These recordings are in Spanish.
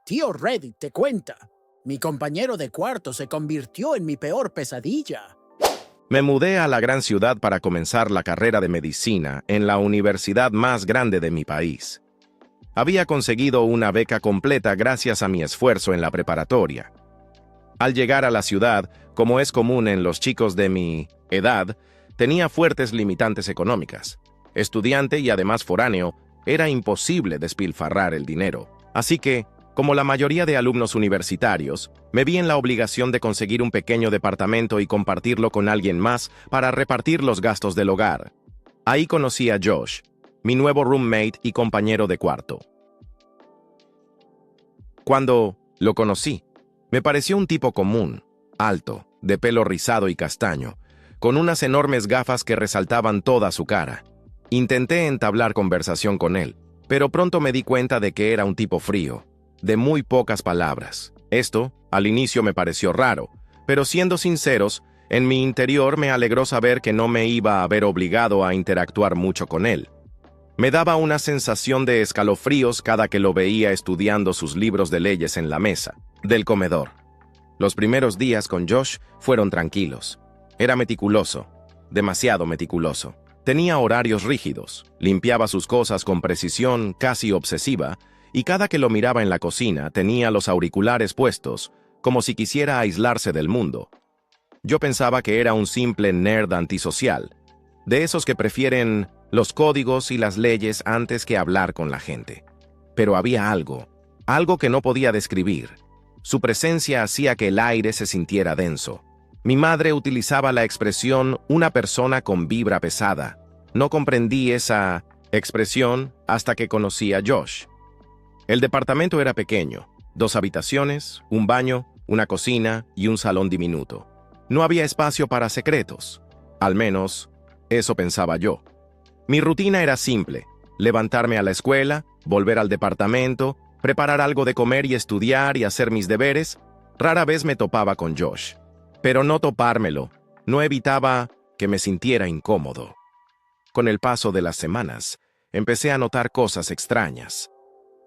Tío Reddit te cuenta. Mi compañero de cuarto se convirtió en mi peor pesadilla. Me mudé a la gran ciudad para comenzar la carrera de medicina en la universidad más grande de mi país. Había conseguido una beca completa gracias a mi esfuerzo en la preparatoria. Al llegar a la ciudad, como es común en los chicos de mi edad, tenía fuertes limitantes económicas. Estudiante y además foráneo, era imposible despilfarrar el dinero. Así que, como la mayoría de alumnos universitarios, me vi en la obligación de conseguir un pequeño departamento y compartirlo con alguien más para repartir los gastos del hogar. Ahí conocí a Josh, mi nuevo roommate y compañero de cuarto. Cuando lo conocí, me pareció un tipo común, alto, de pelo rizado y castaño, con unas enormes gafas que resaltaban toda su cara. Intenté entablar conversación con él, pero pronto me di cuenta de que era un tipo frío, de muy pocas palabras. Esto, al inicio me pareció raro, pero siendo sinceros, en mi interior me alegró saber que no me iba a ver obligado a interactuar mucho con él. Me daba una sensación de escalofríos cada que lo veía estudiando sus libros de leyes en la mesa del comedor. Los primeros días con Josh fueron tranquilos. Era meticuloso, demasiado meticuloso. Tenía horarios rígidos, limpiaba sus cosas con precisión casi obsesiva, y cada que lo miraba en la cocina tenía los auriculares puestos, como si quisiera aislarse del mundo. Yo pensaba que era un simple nerd antisocial, de esos que prefieren los códigos y las leyes antes que hablar con la gente. Pero había algo que no podía describir. Su presencia hacía que el aire se sintiera denso. Mi madre utilizaba la expresión una persona con vibra pesada. No comprendí esa expresión hasta que conocí a Josh. El departamento era pequeño, 2 habitaciones, un baño, una cocina y un salón diminuto. No había espacio para secretos. Al menos, eso pensaba yo. Mi rutina era simple: levantarme a la escuela, volver al departamento, preparar algo de comer y estudiar y hacer mis deberes. Rara vez me topaba con Josh. Pero no topármelo no evitaba que me sintiera incómodo. Con el paso de las semanas, empecé a notar cosas extrañas.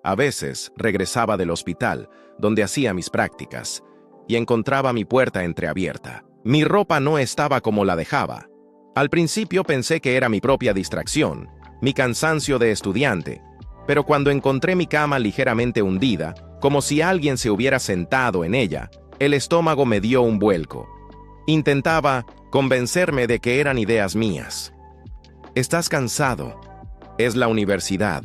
A veces regresaba del hospital, donde hacía mis prácticas, y encontraba mi puerta entreabierta. Mi ropa no estaba como la dejaba. Al principio pensé que era mi propia distracción, mi cansancio de estudiante, pero cuando encontré mi cama ligeramente hundida, como si alguien se hubiera sentado en ella, el estómago me dio un vuelco. Intentaba convencerme de que eran ideas mías. Estás cansado. Es la universidad.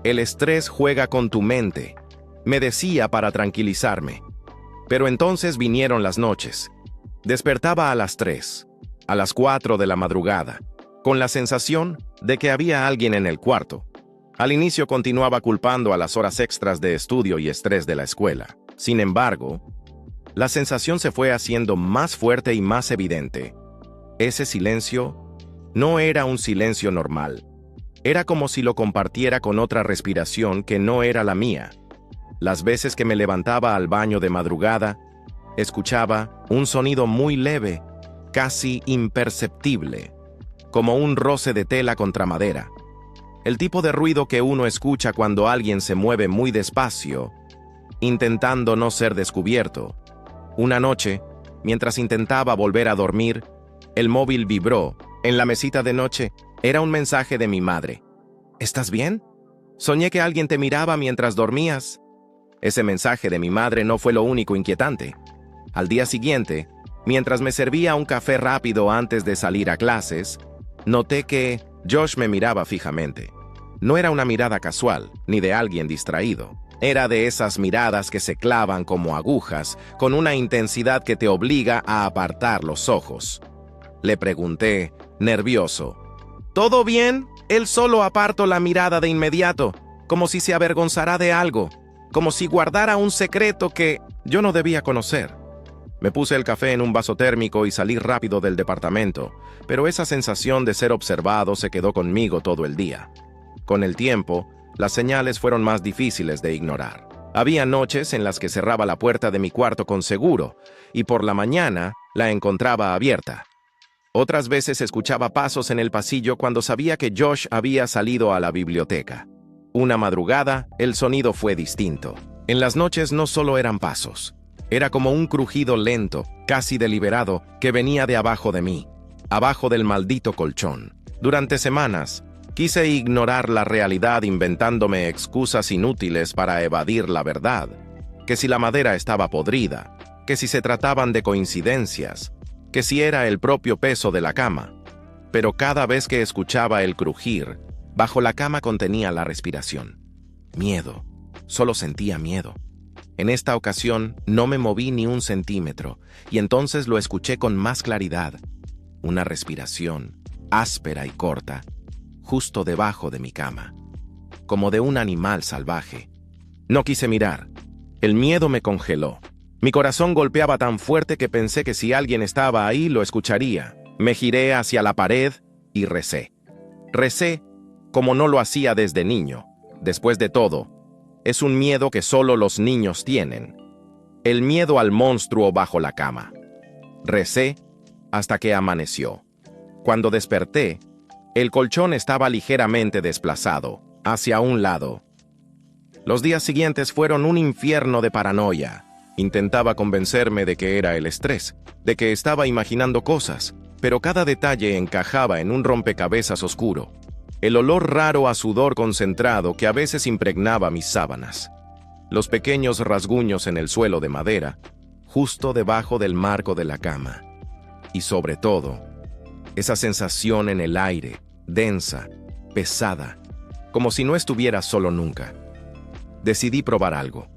El estrés juega con tu mente, me decía para tranquilizarme. Pero entonces vinieron las noches. Despertaba a las 3, a las 4 de la madrugada, con la sensación de que había alguien en el cuarto. Al inicio continuaba culpando a las horas extras de estudio y estrés de la escuela. Sin embargo, la sensación se fue haciendo más fuerte y más evidente. Ese silencio no era un silencio normal. Era como si lo compartiera con otra respiración que no era la mía. Las veces que me levantaba al baño de madrugada, escuchaba un sonido muy leve, casi imperceptible, como un roce de tela contra madera. El tipo de ruido que uno escucha cuando alguien se mueve muy despacio, intentando no ser descubierto. Una noche, mientras intentaba volver a dormir, el móvil vibró. En la mesita de noche, era un mensaje de mi madre. ¿Estás bien? Soñé que alguien te miraba mientras dormías. Ese mensaje de mi madre no fue lo único inquietante. Al día siguiente, mientras me servía un café rápido antes de salir a clases, noté que Josh me miraba fijamente. No era una mirada casual, ni de alguien distraído. Era de esas miradas que se clavan como agujas, con una intensidad que te obliga a apartar los ojos. Le pregunté, nervioso. ¿Todo bien? Él solo apartó la mirada de inmediato, como si se avergonzara de algo, como si guardara un secreto que yo no debía conocer. Me puse el café en un vaso térmico y salí rápido del departamento, pero esa sensación de ser observado se quedó conmigo todo el día. Con el tiempo, las señales fueron más difíciles de ignorar. Había noches en las que cerraba la puerta de mi cuarto con seguro, y por la mañana la encontraba abierta. Otras veces escuchaba pasos en el pasillo cuando sabía que Josh había salido a la biblioteca. Una madrugada, el sonido fue distinto. En las noches no solo eran pasos, era como un crujido lento, casi deliberado, que venía de abajo de mí, abajo del maldito colchón. Durante semanas, quise ignorar la realidad inventándome excusas inútiles para evadir la verdad, que si la madera estaba podrida, que si se trataban de coincidencias, que si era el propio peso de la cama. Pero cada vez que escuchaba el crujir, bajo la cama contenía la respiración. Miedo, solo sentía miedo. En esta ocasión no me moví ni un centímetro, y entonces lo escuché con más claridad. Una respiración, áspera y corta, justo debajo de mi cama, como de un animal salvaje. No quise mirar. El miedo me congeló. Mi corazón golpeaba tan fuerte que pensé que si alguien estaba ahí lo escucharía. Me giré hacia la pared y recé. Recé como no lo hacía desde niño. Después de todo, es un miedo que solo los niños tienen. El miedo al monstruo bajo la cama. Recé hasta que amaneció. Cuando desperté, el colchón estaba ligeramente desplazado, hacia un lado. Los días siguientes fueron un infierno de paranoia. Intentaba convencerme de que era el estrés, de que estaba imaginando cosas, pero cada detalle encajaba en un rompecabezas oscuro. El olor raro a sudor concentrado que a veces impregnaba mis sábanas. Los pequeños rasguños en el suelo de madera, justo debajo del marco de la cama. Y sobre todo, esa sensación en el aire, densa, pesada, como si no estuviera solo nunca. Decidí probar algo.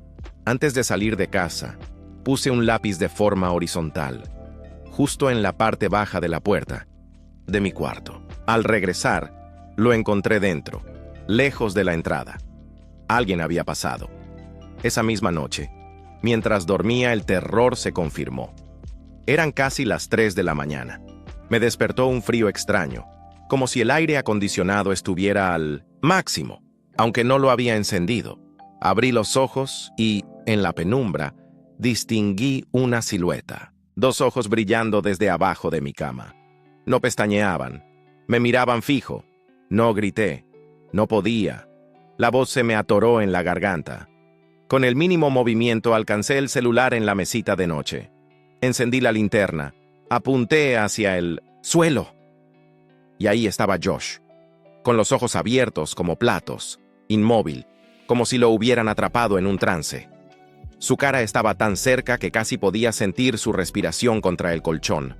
Antes de salir de casa, puse un lápiz de forma horizontal, justo en la parte baja de la puerta de mi cuarto. Al regresar, lo encontré dentro, lejos de la entrada. Alguien había pasado. Esa misma noche, mientras dormía, el terror se confirmó. Eran casi las 3 de la mañana. Me despertó un frío extraño, como si el aire acondicionado estuviera al máximo, aunque no lo había encendido. Abrí los ojos y, en la penumbra, distinguí una silueta. 2 ojos brillando desde abajo de mi cama. No pestañeaban, me miraban fijo. No grité, no podía. La voz se me atoró en la garganta. Con el mínimo movimiento alcancé el celular en la mesita de noche. Encendí la linterna, apunté hacia el suelo. Y ahí estaba Josh, con los ojos abiertos como platos, inmóvil, como si lo hubieran atrapado en un trance. Su cara estaba tan cerca que casi podía sentir su respiración contra el colchón.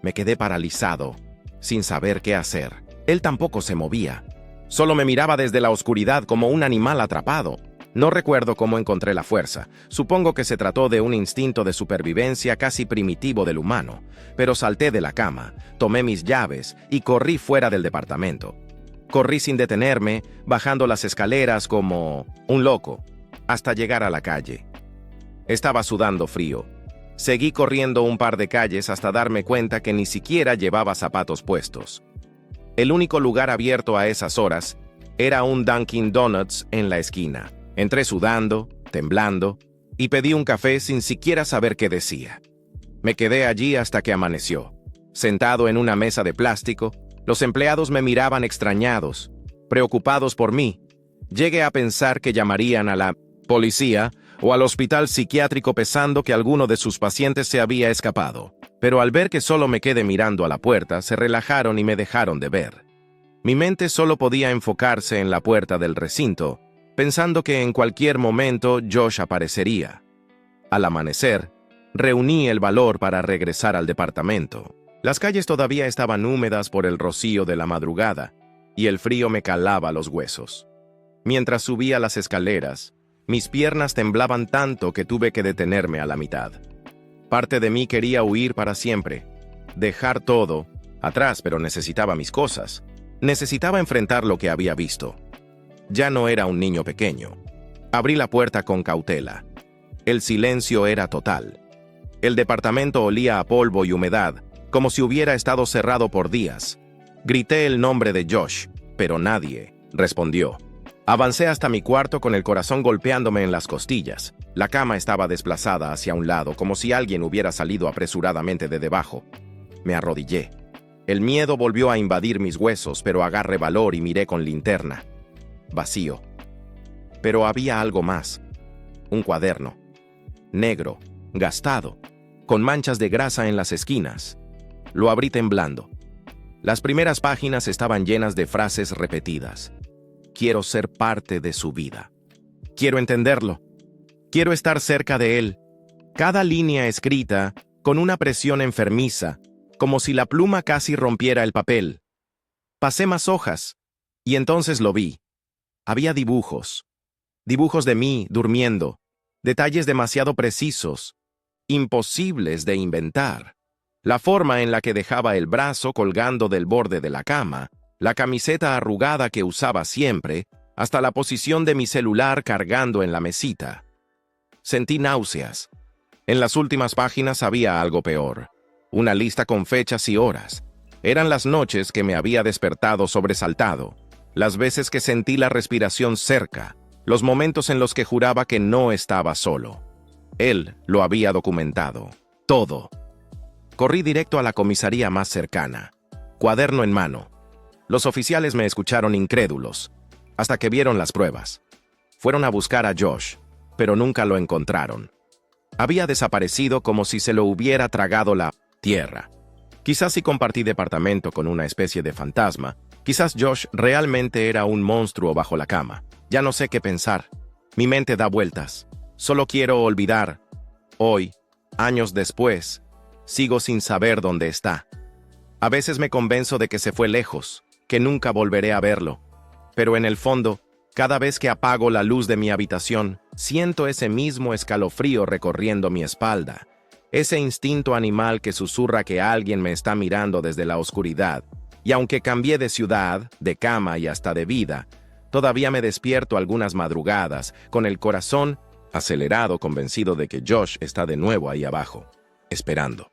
Me quedé paralizado, sin saber qué hacer. Él tampoco se movía. Solo me miraba desde la oscuridad como un animal atrapado. No recuerdo cómo encontré la fuerza. Supongo que se trató de un instinto de supervivencia casi primitivo del humano. Pero salté de la cama, tomé mis llaves y corrí fuera del departamento. Corrí sin detenerme, bajando las escaleras como un loco, hasta llegar a la calle. Estaba sudando frío. Seguí corriendo un par de calles hasta darme cuenta que ni siquiera llevaba zapatos puestos. El único lugar abierto a esas horas era un Dunkin' Donuts en la esquina. Entré sudando, temblando, y pedí un café sin siquiera saber qué decía. Me quedé allí hasta que amaneció. Sentado en una mesa de plástico, los empleados me miraban extrañados, preocupados por mí. Llegué a pensar que llamarían a la policía o al hospital psiquiátrico pensando que alguno de sus pacientes se había escapado. Pero al ver que solo me quedé mirando a la puerta, se relajaron y me dejaron de ver. Mi mente solo podía enfocarse en la puerta del recinto, pensando que en cualquier momento Josh aparecería. Al amanecer, reuní el valor para regresar al departamento. Las calles todavía estaban húmedas por el rocío de la madrugada, y el frío me calaba los huesos. Mientras subía las escaleras, mis piernas temblaban tanto que tuve que detenerme a la mitad. Parte de mí quería huir para siempre, dejar todo atrás, pero necesitaba mis cosas. Necesitaba enfrentar lo que había visto. Ya no era un niño pequeño. Abrí la puerta con cautela. El silencio era total. El departamento olía a polvo y humedad, como si hubiera estado cerrado por días. Grité el nombre de Josh, pero nadie respondió. Avancé hasta mi cuarto con el corazón golpeándome en las costillas. La cama estaba desplazada hacia un lado, como si alguien hubiera salido apresuradamente de debajo. Me arrodillé. El miedo volvió a invadir mis huesos, pero agarré valor y miré con linterna. Vacío. Pero había algo más. Un cuaderno. Negro, gastado, con manchas de grasa en las esquinas. Lo abrí temblando. Las primeras páginas estaban llenas de frases repetidas. Quiero ser parte de su vida. Quiero entenderlo. Quiero estar cerca de él. Cada línea escrita con una presión enfermiza, como si la pluma casi rompiera el papel. Pasé más hojas, y entonces lo vi. Había dibujos. Dibujos de mí durmiendo. Detalles demasiado precisos, imposibles de inventar. La forma en la que dejaba el brazo colgando del borde de la cama, la camiseta arrugada que usaba siempre, hasta la posición de mi celular cargando en la mesita. Sentí náuseas. En las últimas páginas había algo peor. Una lista con fechas y horas. Eran las noches que me había despertado sobresaltado, las veces que sentí la respiración cerca, los momentos en los que juraba que no estaba solo. Él lo había documentado. Todo. Corrí directo a la comisaría más cercana, cuaderno en mano. Los oficiales me escucharon incrédulos, hasta que vieron las pruebas. Fueron a buscar a Josh, pero nunca lo encontraron. Había desaparecido como si se lo hubiera tragado la tierra. Quizás si compartí departamento con una especie de fantasma, quizás Josh realmente era un monstruo bajo la cama. Ya no sé qué pensar. Mi mente da vueltas. Solo quiero olvidar. Hoy, años después, sigo sin saber dónde está. A veces me convenzo de que se fue lejos, que nunca volveré a verlo. Pero en el fondo, cada vez que apago la luz de mi habitación, siento ese mismo escalofrío recorriendo mi espalda. Ese instinto animal que susurra que alguien me está mirando desde la oscuridad. Y aunque cambié de ciudad, de cama y hasta de vida, todavía me despierto algunas madrugadas, con el corazón acelerado, convencido de que Josh está de nuevo ahí abajo, esperando.